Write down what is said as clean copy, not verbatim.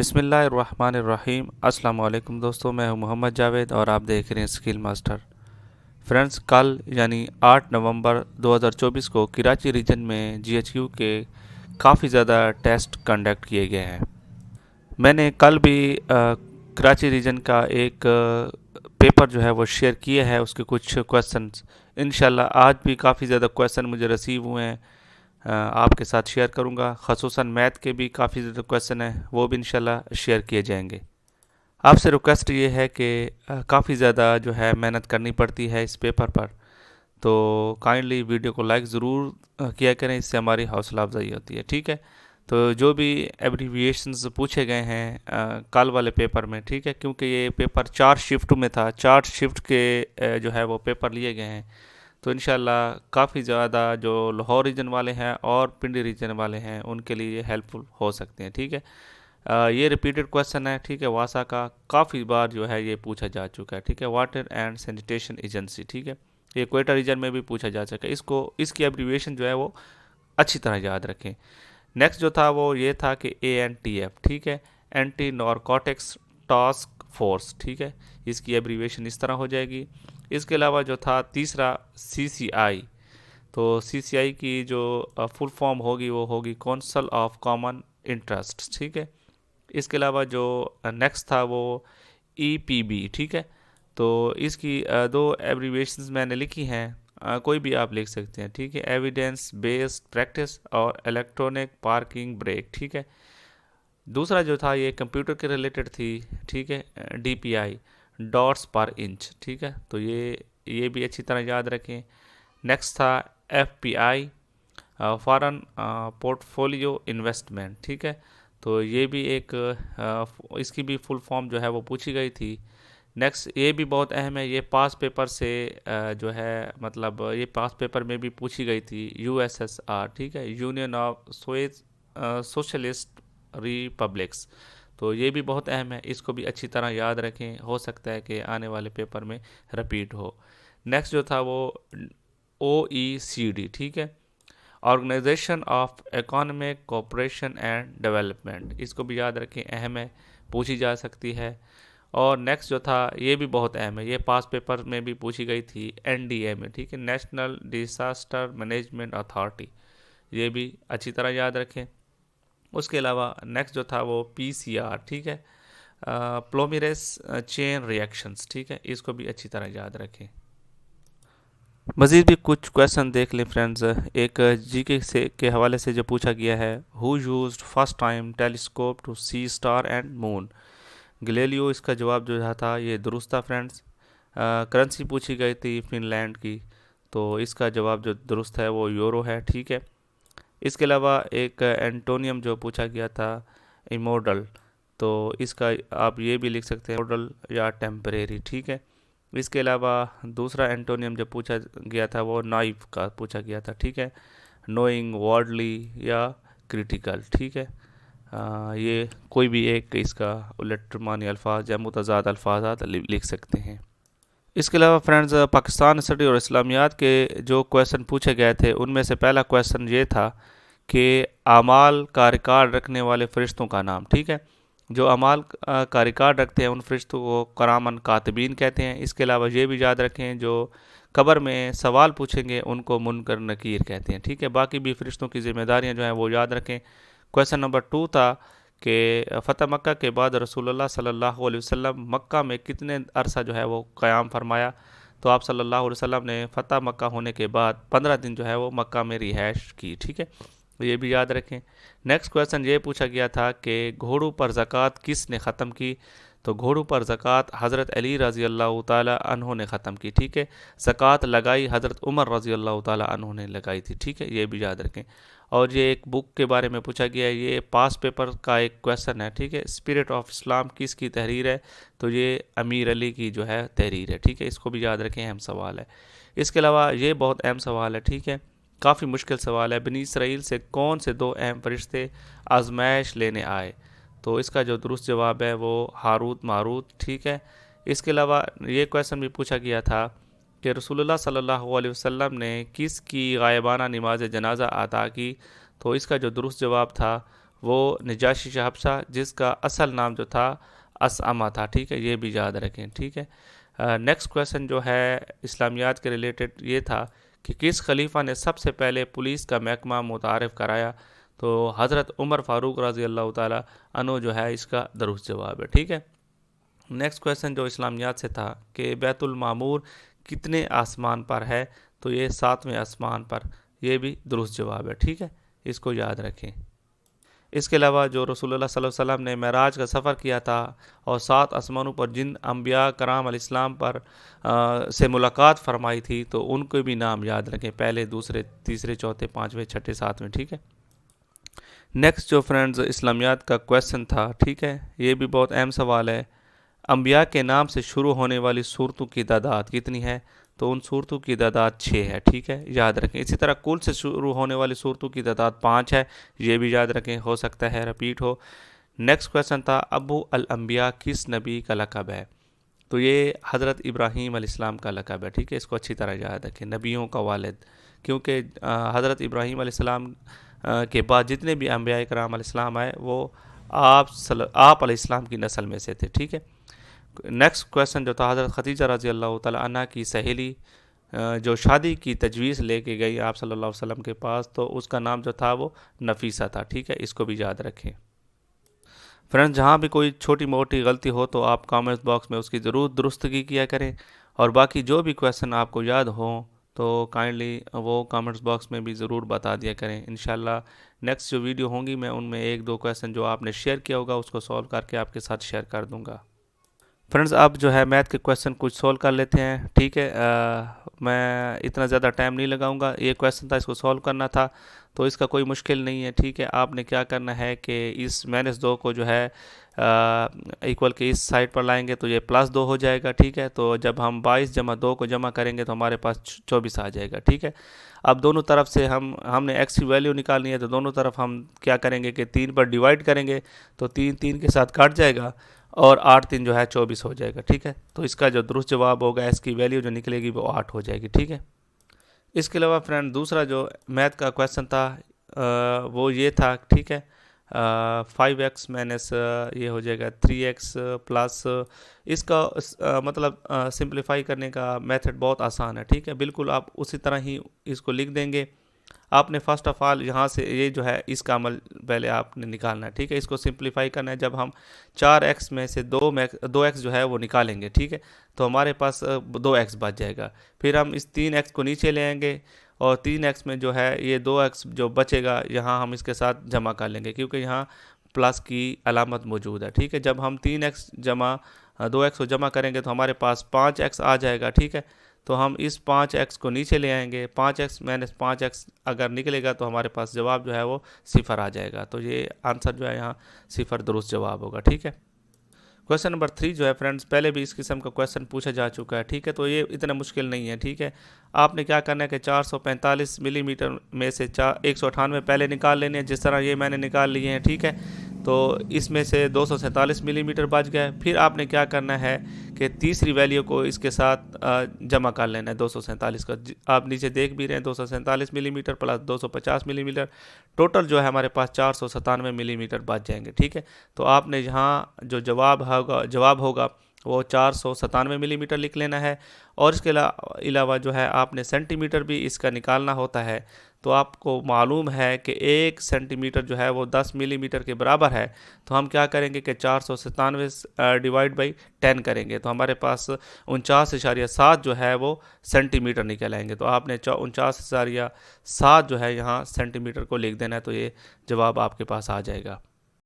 बिस्मिल्लाहिर्रहमानिर्रहीम। अस्सलाम वालेकुम दोस्तों, मैं हूं मोहम्मद जावेद और आप देख रहे हैं स्किल मास्टर। फ्रेंड्स, कल यानी 8 नवंबर 2024 को कराची रीजन में जीएचक्यू के काफ़ी ज़्यादा टेस्ट कंडक्ट किए गए हैं। मैंने कल भी कराची रीजन का एक पेपर जो है वो शेयर किया है, उसके कुछ क्वेश्चंस। इंशाल्लाह आज भी काफ़ी ज़्यादा क्वेश्चन मुझे रिसीव हुए हैं, आपके साथ शेयर करूंगा। ख़ुसूसन मैथ के भी काफ़ी ज़्यादा क्वेश्चन हैं, वो भी इंशाल्लाह शेयर किए जाएंगे। आपसे रिक्वेस्ट ये है कि काफ़ी ज़्यादा जो है मेहनत करनी पड़ती है इस पेपर पर, तो काइंडली वीडियो को लाइक ज़रूर किया करें, इससे हमारी हौसला अफजाई होती है। ठीक है, तो जो भी एब्रीविएशंस पूछे गए हैं कल वाले पेपर में, ठीक है, क्योंकि ये पेपर 4 शिफ्ट में था, 4 शिफ्ट के जो है वो पेपर लिए गए हैं, तो इंशाल्लाह काफ़ी ज़्यादा जो लाहौर रीजन वाले हैं और पिंडी रीजन वाले हैं उनके लिए ये हेल्पफुल हो सकते हैं। ठीक है, ये रिपीटेड क्वेश्चन है। ठीक है, वासा का काफ़ी बार जो है ये पूछा जा चुका है। ठीक है, वाटर एंड सैनिटेशन एजेंसी। ठीक है, ये क्वेटा रीजन में भी पूछा जा सका। इसको इसकी एब्रीविएशन जो है वो अच्छी तरह याद रखें। नेक्स्ट जो था वो ये था कि ANTF। ठीक है, एंटी नारकोटिक्स टास्क फोर्स। ठीक है, इसकी एब्रीविएशन इस तरह हो जाएगी। इसके अलावा जो था तीसरा CCI, तो CCI की जो फुल फॉर्म होगी वो होगी काउंसिल ऑफ कॉमन इंटरेस्ट। ठीक है, इसके अलावा जो नेक्स्ट था वो EPB। ठीक है, तो इसकी दो एब्रीविएशंस मैंने लिखी हैं, कोई भी आप लिख सकते हैं। ठीक है, एविडेंस बेस्ड प्रैक्टिस और इलेक्ट्रॉनिक पार्किंग ब्रेक। ठीक है, दूसरा जो था ये कंप्यूटर के रिलेटेड थी। ठीक है, DPI डॉट्स पर इंच। ठीक है, तो ये भी अच्छी तरह याद रखें। नेक्स्ट था FPI फॉरेन पोर्टफोलियो इन्वेस्टमेंट। ठीक है, तो ये भी एक इसकी भी फुल फॉर्म जो है वो पूछी गई थी। नेक्स्ट ये भी बहुत अहम है, ये पास पेपर से जो है मतलब ये पास पेपर में भी पूछी गई थी। USSR। ठीक है, यूनियन ऑफ सोशलिस्ट रिपब्लिक्स, तो ये भी बहुत अहम है, इसको भी अच्छी तरह याद रखें, हो सकता है कि आने वाले पेपर में रिपीट हो। नेक्स्ट जो था वो OECD। ठीक है, organisation of economic cooperation and development, इसको भी याद रखें, अहम है, पूछी जा सकती है। और नेक्स्ट जो था ये भी बहुत अहम है, ये पास पेपर में भी पूछी गई थी NDA में। ठीक है, नेशनल डिसास्टर मैनेजमेंट अथॉरिटी, ये भी अच्छी तरह याद रखें। उसके अलावा नेक्स्ट जो था वो PCR। ठीक है, प्लोमिरस चेन रिएक्शंस। ठीक है, इसको भी अच्छी तरह याद रखें। मज़ीद भी कुछ क्वेश्चन देख लें फ्रेंड्स। एक GK से के हवाले से जो पूछा गया है, who used first time telescope to see star and moon? Galileo. इसका जवाब जो था ये दुरुस्त था फ्रेंड्स। करेंसी पूछी गई थी फिनलैंड की, तो इसका जवाब जो दुरुस्त है वो यूरो है। ठीक है, इसके अलावा एक एंटोनियम जो पूछा गया था इमोडल, तो इसका आप ये भी लिख सकते हैं इमोडल या टेम्परेरी। ठीक है, इसके अलावा दूसरा एंटोनियम जो पूछा गया था वो नाइफ का पूछा गया था। ठीक है, नोइंग, वर्डली या क्रिटिकल। ठीक है, ये कोई भी एक इसका उलटमानी अल्फाज या मुतज़ाद अल्फाजात लिख सकते हैं। इसके अलावा फ्रेंड्स, पाकिस्तान स्टडी और इस्लामियात के जो क्वेश्चन पूछे गए थे उनमें से पहला क्वेश्चन ये था कि अमाल का रिकॉर्ड रखने वाले फरिश्तों का नाम। ठीक है, जो अमाल का रिकॉर्ड रखते हैं उन फरिश्तों को करामन कातिबीन कहते हैं। इसके अलावा ये भी याद रखें, जो कब्र में सवाल पूछेंगे उनको मुनकर नकीर कहते हैं। ठीक है, बाकी भी फरिश्तों की जिम्मेदारियां जो हैं वो याद रखें। क्वेश्चन नंबर 2 था कि फ़तह मक्का के बाद रसूलुल्लाह सल्लल्लाहु अलैहि वसल्लम मक्का में कितने अरसा जो है वो क़याम फरमाया? तो आप सल्लल्लाहु अलैहि वसल्लम ने फ़तह मक्का होने के बाद 15 दिन जो है वो मक्का में रिहाइश की। ठीक है, तो ये भी याद रखें। नेक्स्ट क्वेश्चन ये पूछा गया था कि घोड़ों पर ज़कात किसने ख़त्म की? तो घोड़ों पर ज़कात हज़रत अली रज़ी अल्लाह ताला अन्हु ने ख़त्म की। ठीक है, ज़कात लगाई हज़रत उमर रज़ी अल्लाह ताला अन्हु ने लगाई थी। ठीक है, ये भी याद रखें। और ये एक बुक के बारे में पूछा गया है, ये पास पेपर का एक क्वेश्चन है। ठीक है, स्पिरिट ऑफ इस्लाम किसकी तहरीर है? तो ये अमीर अली की जो है तहरीर है। ठीक है, इसको भी याद रखें, अहम सवाल है। इसके अलावा ये बहुत अहम सवाल है। ठीक है, काफ़ी मुश्किल सवाल है, बनी इसराइल से कौन से 2 अहम फरिश्ते आजमाइश लेने आए? तो इसका जो दुरुस्त जवाब है वो हारूत मारूत। ठीक है, इसके अलावा ये क्वेश्चन भी पूछा गया था कि रसूलुल्लाह सल्लल्लाहु अलैहि वसल्लम ने किस की गायबाना नमाज जनाजा अता की? तो इसका जो दुरुस्त जवाब था वो नजाशी शाह हबशा, जिसका असल नाम जो था असअमा था। ठीक है, ये भी याद रखें। ठीक है, नेक्स्ट क्वेश्चन जो है इस्लामियात के रिलेटेड ये था कि किस खलीफा ने सबसे पहले पुलिस का महकमा मुतारिफ कराया? तो हज़रत उमर फ़ारूक रज़ी अल्लाह ताला अन्हु जो है इसका दुरुस्त जवाब है। ठीक है, नेक्स्ट क्वेश्चन जो इस्लामियात से था कि बैतुल मामूर कितने आसमान पर है? तो ये 7वें आसमान पर, ये भी दुरुस्त जवाब है। ठीक है, इसको याद रखें। इसके अलावा जो रसूलुल्लाह सल्लल्लाहु अलैहि वसल्लम ने मेराज का सफ़र किया था और 7 आसमानों पर जिन अम्बिया कराम अलैहिस्सलाम पर से मुलाकात फरमाई थी, तो उनके भी नाम याद रखें, पहले, दूसरे, तीसरे, चौथे, पाँचवें, छठे, सातवें। ठीक है, नेक्स्ट जो फ्रेंड्स इस्लामियात का क्वेश्चन था, ठीक है, ये भी बहुत अहम सवाल है। अम्बिया के नाम से शुरू होने वाली सूरतों की तादाद कितनी है? तो उन सूरतों की तादाद 6 है। ठीक है, याद रखें। इसी तरह कुल से शुरू होने वाली सूरतों की तादाद 5 है, ये भी याद रखें, हो सकता है रिपीट हो। नेक्स्ट क्वेश्चन था अबू अल अंबिया किस नबी का लक़ब है? तो ये हज़रत इब्राहीम अलैहिस्सलाम का लक़ब है। ठीक है, इसको अच्छी तरह याद रखें, नबियों का वालिद, क्योंकि हज़रत इब्राहीम अलैहिस्सलाम के बाद जितने भी अम्बिया कराम अलैहिस्सलाम आए वो आप अलैहिस्सलाम की नस्ल में से थे। ठीक है, नेक्स्ट क्वेश्चन जो था हज़रत खदीजा रज़ी अल्लाह तआला अन्हा की सहेली जो शादी की तजवीज़ लेके गई आप सल्लल्लाहु अलैहि वसल्लम के पास, तो उसका नाम जो था वो नफीसा था। ठीक है, इसको भी याद रखें। फ्रेंड्स, जहाँ भी कोई छोटी मोटी गलती हो तो आप कमेंट्स बॉक्स में उसकी ज़रूर दुरुस्तगी किया करें, और बाकी जो भी क्वेश्चन आपको याद हो तो काइंडली वो कमेंट्स बॉक्स में भी ज़रूर बता दिया करें। इंशाल्लाह नेक्स्ट जो वीडियो होंगी मैं उनमें एक दो क्वेश्चन जो आपने शेयर किया होगा उसको सॉल्व करके आपके साथ शेयर कर दूँगा। फ्रेंड्स, अब जो है मैथ के क्वेश्चन कुछ सॉल्व कर लेते हैं। ठीक है, मैं इतना ज़्यादा टाइम नहीं लगाऊंगा। ये क्वेश्चन था, इसको सॉल्व करना था, तो इसका कोई मुश्किल नहीं है। ठीक है, आपने क्या करना है कि इस -2 को जो है इक्वल के इस साइड पर लाएंगे तो ये +2 हो जाएगा। ठीक है, तो जब हम 22 जमा 2 को जमा करेंगे तो हमारे पास 24 आ जाएगा। ठीक है, अब दोनों तरफ से हमने x की वैल्यू निकालनी है, तो दोनों तरफ हम क्या करेंगे कि 3 पर डिवाइड करेंगे, तो 3 3 के साथ काट जाएगा और 8 3 जो है 24 हो जाएगा। ठीक है, तो इसका जो दुरुस्त जवाब होगा एक्स की वैल्यू जो निकलेगी वो 8 हो जाएगी। ठीक है, इसके अलावा फ्रेंड दूसरा जो मैथ का क्वेश्चन था वो ये था। ठीक है, 5x माइनस ये हो जाएगा 3x प्लस, इसका मतलब सिंप्लीफाई करने का मेथड बहुत आसान है। ठीक है, बिल्कुल आप उसी तरह ही इसको लिख देंगे। आपने फर्स्ट ऑफ ऑल यहाँ से ये जो है इसका अमल पहले आपने निकालना है। ठीक है, इसको सिंप्लीफाई करना है। जब हम 4x में से 2x जो है वो निकालेंगे, ठीक है, तो हमारे पास 2x बच जाएगा। फिर हम इस 3x को नीचे ले आएंगे और 3x में जो है ये 2x जो बचेगा यहाँ हम इसके साथ जमा कर लेंगे, क्योंकि यहाँ प्लस की अलामत मौजूद है। ठीक है, जब हम 3x जमा 2x को जमा करेंगे तो हमारे पास 5x आ जाएगा। ठीक है, तो हम इस 5x को नीचे ले आएंगे, 5x माइनस 5x अगर निकलेगा तो हमारे पास जवाब जो है वो 0 आ जाएगा। तो ये आंसर जो है यहाँ 0 दुरुस्त जवाब होगा। ठीक है, क्वेश्चन नंबर 3 जो है फ्रेंड्स, पहले भी इस किस्म का क्वेश्चन पूछा जा चुका है। ठीक है, तो ये इतना मुश्किल नहीं है। ठीक है, आपने क्या करना है कि 445 मिलीमीटर में से 198 पहले निकाल लेने हैं, जिस तरह ये मैंने निकाल लिए हैं। ठीक है, तो इसमें से 247 मिलीमीटर बच गए। फिर आपने क्या करना है कि तीसरी वैल्यू को इसके साथ जमा कर लेना है 247 का। आप नीचे देख भी रहे हैं 247 मिलीमीटर प्लस 250 मिलीमीटर, टोटल जो है हमारे पास 497 मिलीमीटर बच जाएंगे। ठीक है, तो आपने यहाँ जो जवाब होगा वो 497 मिलीमीटर लिख लेना है। और इसके अलावा जो है आपने सेंटीमीटर भी इसका निकालना होता है। तो आपको मालूम है कि 1 सेंटीमीटर जो है वो 10 मिलीमीटर के बराबर है। तो हम क्या करेंगे कि 497 डिवाइड बाई 10 करेंगे, तो हमारे पास 49.7 जो है वो सेंटीमीटर निकल आएंगे। तो आपने 49.7 जो है यहाँ सेंटीमीटर को लिख देना है, तो ये जवाब आपके पास आ जाएगा।